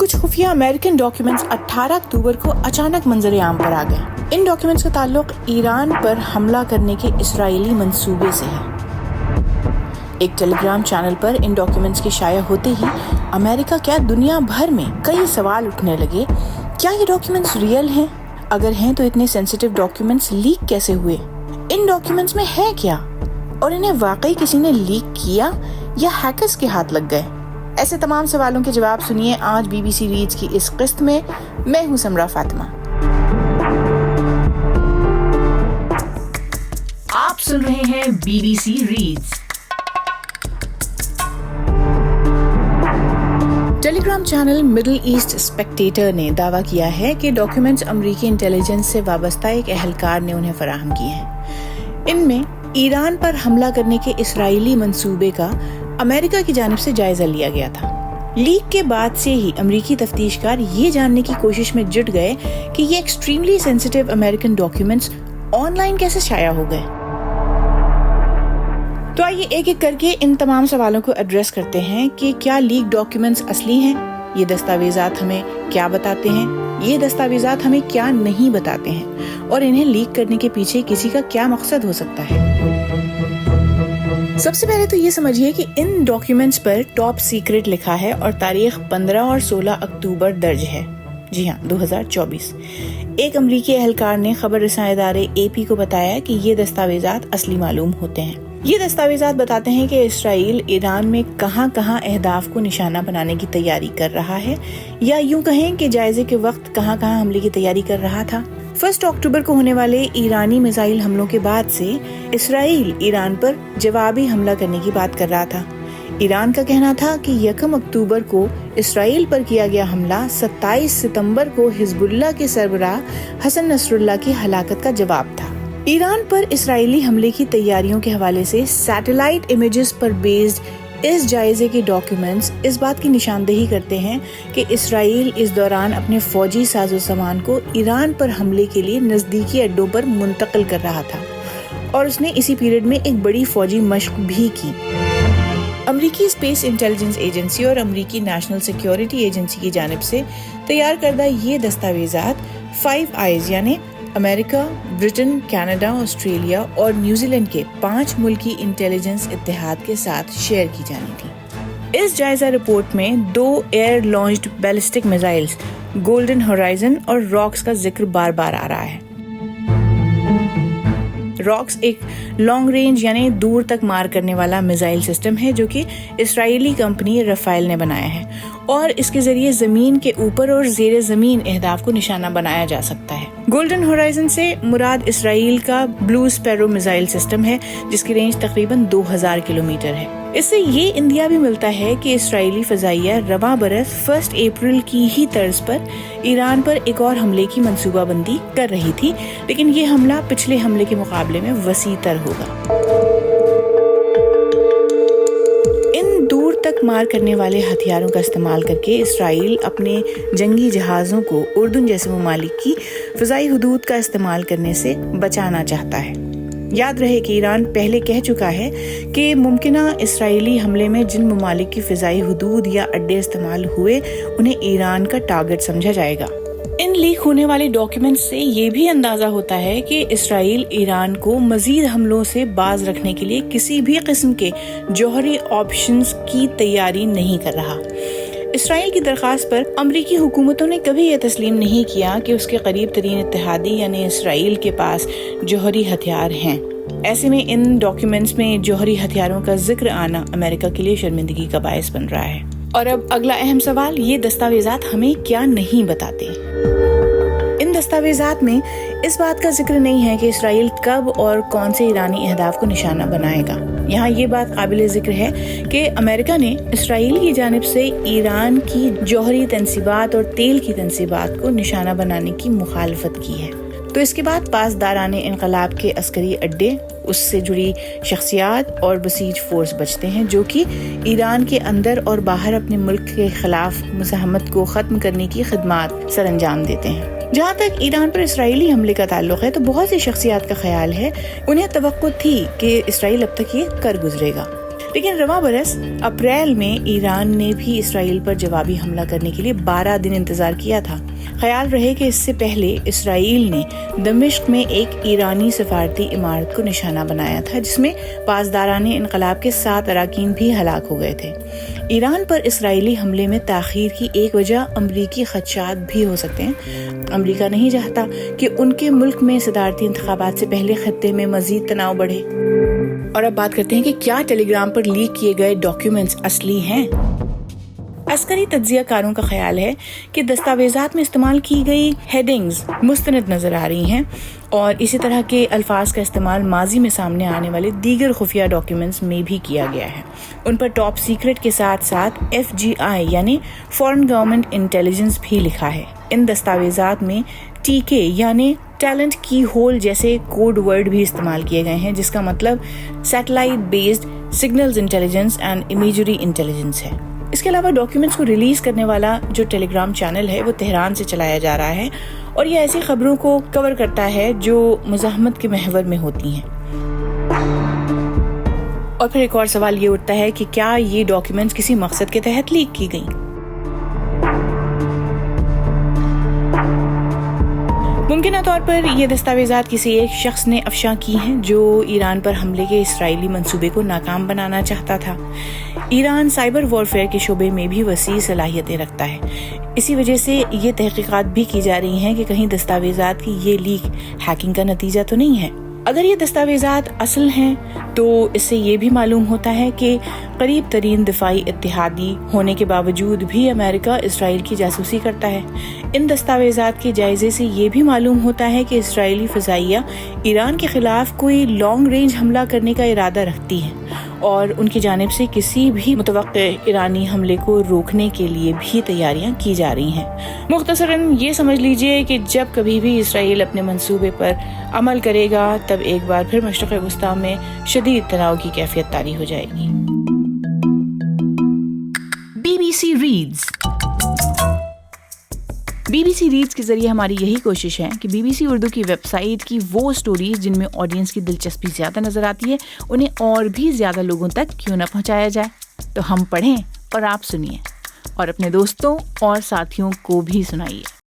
कुछ खुफिया American documents 18 अक्टूबर को अचानक मंजर आम पर आ गए। इन डॉक्यूमेंट्स का ताल्लुक ईरान पर हमला करने के इस्राएली मंसूबे से है। एक टेलीग्राम चैनल पर इन डॉक्यूमेंट्स के शाया होते ही अमेरिका क्या दुनिया भर में कई सवाल उठने लगे। क्या ये डॉक्यूमेंट्स रियल हैं? अगर हैं तो इतने सेंसिटिव डॉक्यूमेंट्स लीक कैसे हुए? इन डॉक्यूमेंट्स में है क्या? और इन्हें वाकई किसी ने लीक किया या हैकर्स के हाथ लग गए? ऐसे तमाम सवालों के जवाब सुनिए आज BBC रीड्स की इस किस्त में। मैं हूं समरा फातिमा। आप सुन रहे हैं BBC reads. Telegram channel middle east Spectator ने दावा किया है कि डॉक्यूमेंट्स अमरीकी इंटेलिजेंस से वाबस्ता एक अहलकार ने उन्हें फराहम किए हैं। इनमें ईरान पर हमला करने के इस्राएली मंसूबे का अमेरिका की जानिब से जायजा लिया गया था। लीक के बाद से ही अमरीकी तफ्तीशकार ये जानने की कोशिश में जुट गए कि ये extremely sensitive American documents online कैसे शाया हो गए। तो आइए एक एक करके इन तमाम सवालों को एड्रेस करते हैं कि क्या लीक डॉक्यूमेंट्स असली हैं? ये दस्तावेजात हमें क्या बताते हैं? ये दस्तावेजात हमें क्या नहीं बताते हैं? और इन्हें लीक करने के पीछे किसी का क्या मकसद हो सकता है? सबसे पहले तो ये समझिए कि इन डॉक्यूमेंट्स पर टॉप सीक्रेट लिखा है और तारीख 15 और 16 अक्टूबर दर्ज है। जी हाँ, 2024। एक अमरीकी एहलकार ने खबर रसां इदारे AP को बताया कि ये दस्तावेजात असली मालूम होते हैं। ये दस्तावेजात बताते हैं कि इसराइल ईरान में कहां-कहां अहदाफ को निशाना बनाने की तैयारी कर रहा है, या यूं कहें कि जायजे के वक्त कहां-कहां हमले की तैयारी कर रहा था। 1 अक्टूबर को होने वाले ईरानी मिसाइल हमलों के बाद से इसराइल ईरान पर जवाबी हमला करने की बात कर रहा था। ईरान का कहना था कि 1 अक्टूबर को इसराइल पर किया गया हमला 27 सितंबर को हिजबुल्लाह के सरबराह हसन नसरुल्लाह की हलाकत का जवाब था। ईरान पर इसराइली हमले की तैयारियों के हवाले से सैटेलाइट इमेजेस पर बेस्ड इस जायजे के डॉक्यूमेंट्स इस बात की निशानदेही करते हैं कि इसराइल इस दौरान अपने फौजी साजो सामान को ईरान पर हमले के लिए नजदीकी अड्डों पर मुंतकिल कर रहा था और उसने इसी पीरियड में एक बड़ी फौजी मशक भी की। अमरीकी स्पेस इंटेलिजेंस एजेंसी और अमरीकी नेशनल सिक्योरिटी एजेंसी की जानिब से तैयार करदा ये दस्तावेजात 5 आईज यानी अमेरिका, ब्रिटेन, कनाडा, ऑस्ट्रेलिया और न्यूजीलैंड के 5 मुल्की इंटेलिजेंस इत्तेहाद के साथ शेयर की जानी थी। इस जायजा रिपोर्ट में 2 air launched ballistic missiles golden horizon और रॉक्स का जिक्र बार बार आ रहा है। रॉक्स एक लॉन्ग रेंज यानी दूर तक मार करने वाला मिसाइल सिस्टम है जो कि इस्राएली कंपनी रफाइल ने बनाया है और इसके जरिए जमीन के ऊपर और जेर जमीन अहदाफ को निशाना बनाया जा सकता है। गोल्डन होराइजन से मुराद इसराइल का ब्लू स्पैरो मिसाइल सिस्टम है जिसकी रेंज तकरीबन 2000 किलोमीटर है। इससे ये इंदिया भी मिलता है कि इसराइली फजाइया रवां बरस 1 अप्रैल की ही तर्ज पर ईरान पर एक और हमले की मंसूबाबंदी कर रही थी, लेकिन ये हमला पिछले हमले के मुकाबले में वसीतर होगा। इन दूर तक मार करने वाले हथियारों का इस्तेमाल करके इसराइल अपने जंगी जहाजों को उर्दन जैसे ममालिक की फ़ज़ाई हुदूद का इस्तेमाल करने से बचाना चाहता है। याद रहे कि ईरान पहले कह चुका है कि मुमकिना इसराइली हमले में जिन ममालिक की फ़िज़ाई हुदूद या अड्डे इस्तेमाल हुए उन्हें ईरान का टारगेट समझा जाएगा। इन लीक होने वाले डॉक्यूमेंट्स से ये भी अंदाजा होता है कि इसराइल ईरान को मजीद हमलों से बाज रखने के लिए किसी भी किस्म के जौहरी ऑप्शंस की तैयारी नहीं कर रहा। इसराइल की दरखास्त पर अमरीकी हुकूमतों ने कभी यह तस्लीम नहीं किया कि उसके करीब तरीन इत्तेहादी यानी इसराइल के पास जौहरी हथियार हैं। ऐसे में इन डॉक्यूमेंट्स में जौहरी हथियारों का जिक्र आना अमेरिका के लिए शर्मिंदगी का बायस बन रहा है। और अब अगला अहम सवाल, ये दस्तावेजात हमें क्या नहीं बताते? इन दस्तावेजात में इस बात का जिक्र नहीं है कि इसराइल कब और कौन से ईरानी अहदाफ को निशाना बनाएगा। यहाँ ये बात काबिल जिक्र है कि अमेरिका ने इसराइल की जानिब से ईरान की जौहरी तंसीबात और तेल की तंसीबात को निशाना बनाने की मुखालफत की है। तो इसके बाद पासदाराने इनकलाब के अस्करी अड्डे, उससे जुड़ी शख्सियात और बसीज फोर्स बचते हैं जो कि ईरान के अंदर और बाहर अपने मुल्क के खिलाफ मुज़ाहमत को ख़त्म करने की खिदमात सरअंजाम देते हैं। जहाँ तक ईरान पर इसराइली हमले का ताल्लुक है तो बहुत सी शख्सियात का ख्याल है उन्हें तवक्को थी कि इसराइल अब तक ये कर गुजरेगा, लेकिन रवां बरस अप्रैल में ईरान ने भी इसराइल पर जवाबी हमला करने के लिए 12 दिन इंतजार किया था। ख्याल रहे कि इससे पहले इसराइल ने दमिश्क में एक ईरानी सफारती इमारत को निशाना बनाया था, जिसमें पासदाराने इनकलाब के 7 अरकान भी हलाक हो गए थे। ईरान पर इसराइली हमले में ताखीर की एक वजह अमरीकी खदशात भी हो सकते हैं। अमरीका नहीं चाहता कि उनके मुल्क में सदारती इंतखाबात से पहले खत्ते में मजीद तनाव बढ़े। और अब बात करते हैं कि क्या टेलीग्राम पर लीक किए गए डॉक्यूमेंट्स असली हैं। अस्करी तज्जियाकारों का ख्याल है कि दस्तावेजात में इस्तेमाल की गई हेडिंग्स मुस्तनद नजर आ रही हैं और इसी तरह के अल्फाज का इस्तेमाल माजी में सामने आने वाले दीगर खुफिया डॉक्यूमेंट्स में भी किया गया है। उन पर टॉप सीक्रेट के साथ साथ FGI यानी फॉरेन गवर्नमेंट इंटेलिजेंस भी लिखा है। इन दस्तावेजात में TK यानी टैलेंट की होल जैसे कोड वर्ड भी इस्तेमाल किए गए हैं, जिसका मतलब satellite based signals intelligence and imagery intelligence है। इसके अलावा डॉक्यूमेंट्स को रिलीज करने वाला जो टेलीग्राम चैनल है वो तेहरान से चलाया जा रहा है और ये ऐसी खबरों को कवर करता है जो मुज़ाहमत के महवर में होती हैं। और फिर एक और सवाल ये उठता है कि क्या ये डॉक्यूमेंट्स किसी मकसद के तहत लीक की गई। मुमकिन तौर पर ये दस्तावेजात किसी एक शख्स ने अफशा की हैं जो ईरान पर हमले के इसराइली मंसूबे को नाकाम बनाना चाहता था। ईरान साइबर वॉरफेयर के शोबे में भी वसी सलाहियतें रखता है। इसी वजह से ये तहकीकात भी की जा रही हैं कि कहीं दस्तावेजात की ये लीक हैकिंग का नतीजा तो नहीं है। अगर ये दस्तावेजात असल हैं तो इससे ये भी मालूम होता है कि करीब तरीन दिफाई इत्तेहादी होने के बावजूद भी अमेरिका इसराइल की जासूसी करता है। इन दस्तावेजात के जायजे से ये भी मालूम होता है कि इसराइली फ़ज़ाइया ईरान के खिलाफ कोई लॉन्ग रेंज हमला करने का इरादा रखती है और उनकी जानिब से किसी भी मुतवक्के ईरानी हमले को रोकने के लिए भी तैयारियां की जा रही हैं। मुख्तसरन ये समझ लीजिए कि जब कभी भी इसराइल अपने मंसूबे पर अमल करेगा तब एक बार फिर मशरिक़ वस्ता में शदीद तनाव की कैफियत तारी हो जाएगी। BBC reads. BBC रीड्स के जरिए हमारी यही कोशिश है कि BBC उर्दू की वेबसाइट की वो स्टोरीज जिनमें ऑडियंस की दिलचस्पी ज़्यादा नज़र आती है उन्हें और भी ज़्यादा लोगों तक क्यों न पहुंचाया जाए। तो हम पढ़ें और आप सुनिए और अपने दोस्तों और साथियों को भी सुनाइए।